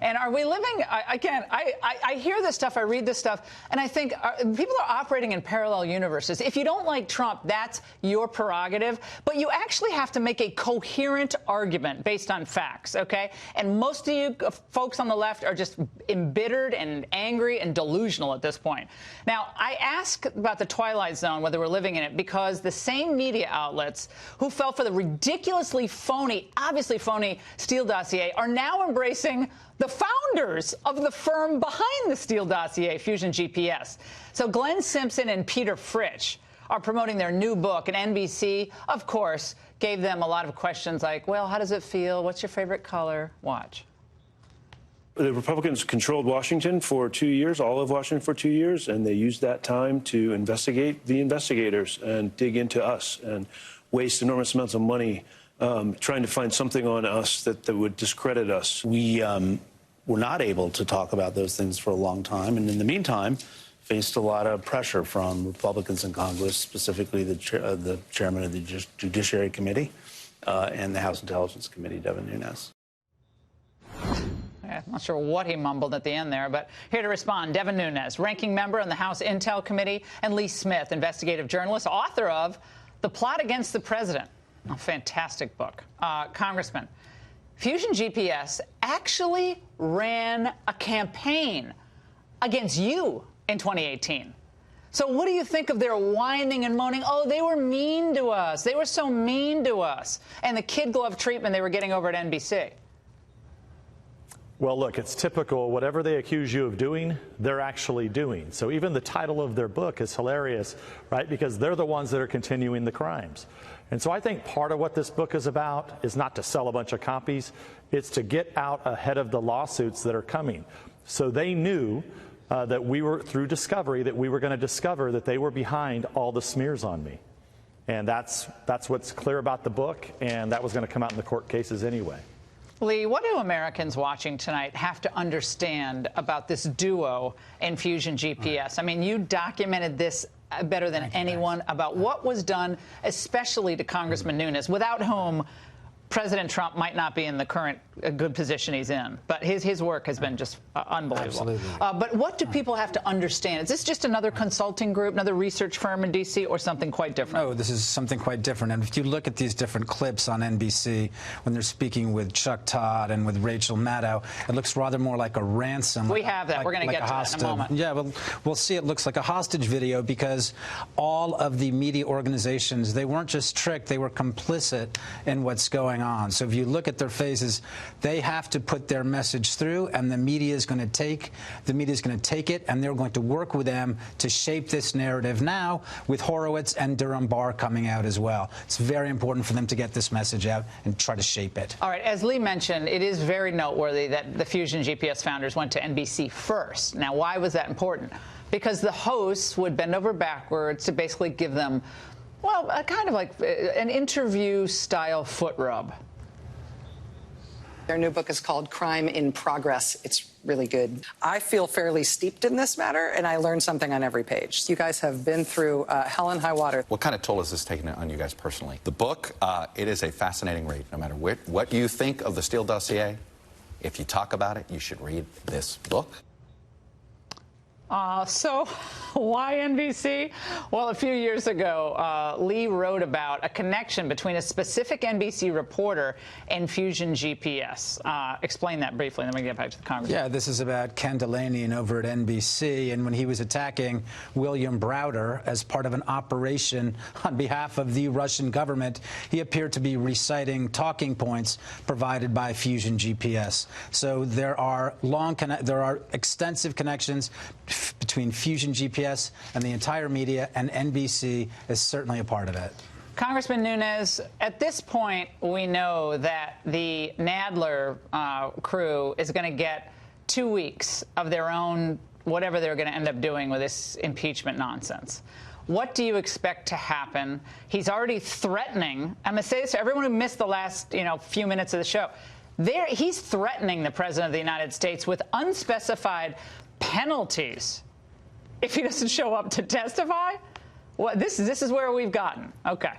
And are we living, again, I hear this stuff, I read this stuff, and I think people are operating in parallel universes. If you don't like Trump, that's your prerogative, but you actually have to make a coherent argument based on facts, okay? And most of you folks on the left are just embittered and angry and delusional at this point. Now, I ask about the Twilight Zone, whether we're living in it, because the same media outlets who fell for the ridiculously phony, obviously phony Steele dossier are now embracing the founders of the firm behind the Steele dossier, Fusion GPS. So Glenn Simpson and Peter Fritsch are promoting their new book, and NBC, of course, gave them a lot of questions like, well, how does it feel? What's your favorite color? Watch. The Republicans controlled Washington for 2 years, all of Washington for 2 years, and they used that time to investigate the investigators and dig into us and waste enormous amounts of money trying to find something on us that would discredit us. We were not able to talk about those things for a long time, and in the meantime, faced a lot of pressure from Republicans in Congress, specifically the chairman of the Judiciary Committee and the House Intelligence Committee, Devin Nunes. I'm not sure what he mumbled at the end there, but here to respond, Devin Nunes, ranking member on the House Intel Committee, and Lee Smith, investigative journalist, author of The Plot Against the President, a fantastic book. Congressman, Fusion GPS actually ran a campaign against you in 2018. So what do you think of their whining and moaning? Oh, they were mean to us. They were so mean to us. And the kid glove treatment they were getting over at NBC. Well, look, it's typical. Whatever they accuse you of doing, they're actually doing. So even the title of their book is hilarious, right? Because they're the ones that are continuing the crimes. And so I think part of what this book is about is not to sell a bunch of copies. It's to get out ahead of the lawsuits that are coming. So they knew that we were, through discovery, that we were going to discover that they were behind all the smears on me. And that's what's clear about the book, and that was going to come out in the court cases anyway. Lee, what do Americans watching tonight have to understand about this duo in Fusion GPS? I mean, you documented this better than anyone about what was done, especially to Congressman Nunes, without whom President Trump might not be in the current good position he's in. But his work has been just unbelievable. Absolutely. But what do people have to understand? Is this just another consulting group, another research firm in D.C., or something quite different? No, this is something quite different. And if you look at these different clips on NBC, when they're speaking with Chuck Todd and with Rachel Maddow, it looks rather more like a ransom. We have that. We're going to get to that in a moment. Yeah, well, we'll see. It looks like a hostage video because all of the media organizations, they weren't just tricked, they were complicit in what's going on. So if you look at their faces, they have to put their message through, and the media is going to take it, and they're going to work with them to shape this narrative now, with Horowitz and Durham Barr coming out as well. It's very important for them to get this message out and try to shape it. All right, as Lee mentioned, it is very noteworthy that the Fusion GPS founders went to NBC first. Now, why was that important? Because the hosts would bend over backwards to basically give them, well, a kind of like an interview-style foot rub. Their new book is called Crime in Progress. It's really good. I feel fairly steeped in this matter, and I learned something on every page. You guys have been through hell and high water. What kind of toll has this taken on you guys personally? The book, it is a fascinating read. No matter what you think of the Steele dossier, if you talk about it, you should read this book. So why NBC? Well, a few years ago, Lee wrote about a connection between a specific NBC reporter and Fusion GPS. Explain that briefly, and then we can get back to the Congressman. Yeah, this is about Ken Delaney over at NBC, and when he was attacking William Browder as part of an operation on behalf of the Russian government, he appeared to be reciting talking points provided by Fusion GPS. So there are extensive connections between Fusion GPS and the entire media, and NBC is certainly a part of it. Congressman Nunes, at this point, we know that the Nadler crew is going to get 2 weeks of their own, whatever they're going to end up doing with this impeachment nonsense. What do you expect to happen? He's already threatening. I'm going to say this to everyone who missed the last, few minutes of the show. He's threatening the President of the United States with unspecified penalties if he doesn't show up to testify. Well, this is where we've gotten. Okay.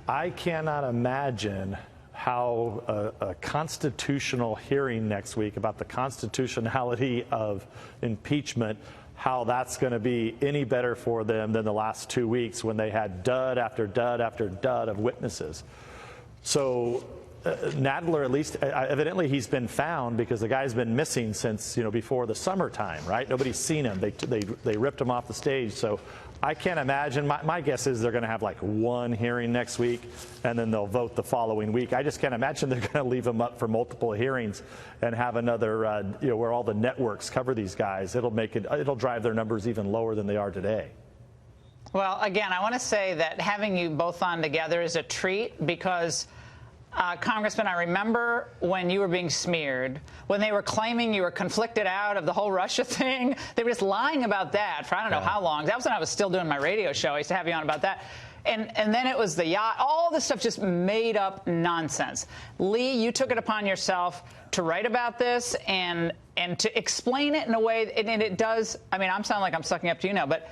I cannot imagine how a constitutional hearing next week about the constitutionality of impeachment, how that's going to be any better for them than the last 2 weeks when they had dud after dud after dud of witnesses. So Nadler, at least, evidently he's been found because the guy's been missing since, before the summertime, right? Nobody's seen him. They ripped him off the stage. So I can't imagine. My guess is they're going to have like one hearing next week, and then they'll vote the following week. I just can't imagine they're going to leave him up for multiple hearings and have another, where all the networks cover these guys. It'll drive their numbers even lower than they are today. Well, again, I want to say that having you both on together is a treat because, Congressman, I remember when you were being smeared, when they were claiming you were conflicted out of the whole Russia thing. They were just lying about that for I don't know how long. That was when I was still doing my radio show. I used to have you on about that. And then it was the yacht. All this stuff just made up nonsense. Lee, you took it upon yourself to write about this and to explain it in a way, and it does. I mean, I'm sounding like I'm sucking up to you now, but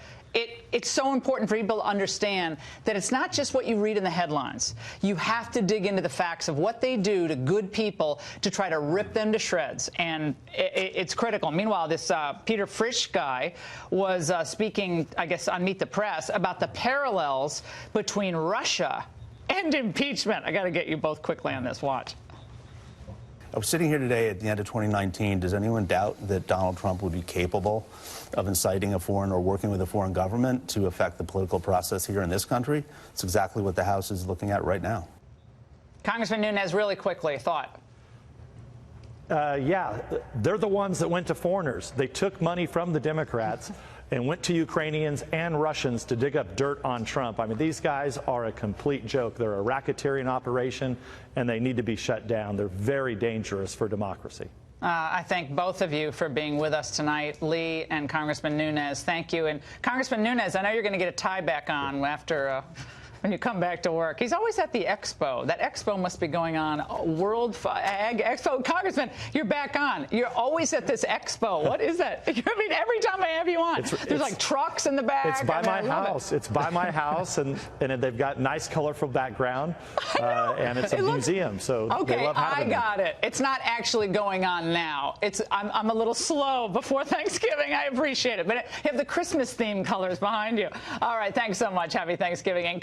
it's so important for people to understand that it's not just what you read in the headlines. You have to dig into the facts of what they do to good people to try to rip them to shreds, and it's critical. Meanwhile, this Peter Frisch guy was speaking, I guess, on Meet the Press about the parallels between Russia and impeachment. I got to get you both quickly on this. Watch. I was sitting here today at the end of 2019. Does anyone doubt that Donald Trump would be capable of inciting a foreign or working with a foreign government to affect the political process here in this country? It's exactly what the House is looking at right now. Congressman Nunes, really quickly, thought. Yeah, they're the ones that went to foreigners. They took money from the Democrats and went to Ukrainians and Russians to dig up dirt on Trump. I mean, these guys are a complete joke. They're a racketeering operation, and they need to be shut down. They're very dangerous for democracy. I thank both of you for being with us tonight, Lee and Congressman Nunes. Thank you. And Congressman Nunes, I know you're going to get a tie back on after when you come back to work. He's always at the expo. That expo must be going on, World Ag Expo. Congressman, you're back on. You're always at this expo. What is that? I mean, every time I have you on, there's like trucks in the back. It's by my house. It's by my house, and they've got nice, colorful background, and it's a museum, so they love having I got it. It's not actually going on now. I'm a little slow before Thanksgiving. I appreciate it. But you have the Christmas theme colors behind you. All right, thanks so much. Happy Thanksgiving. And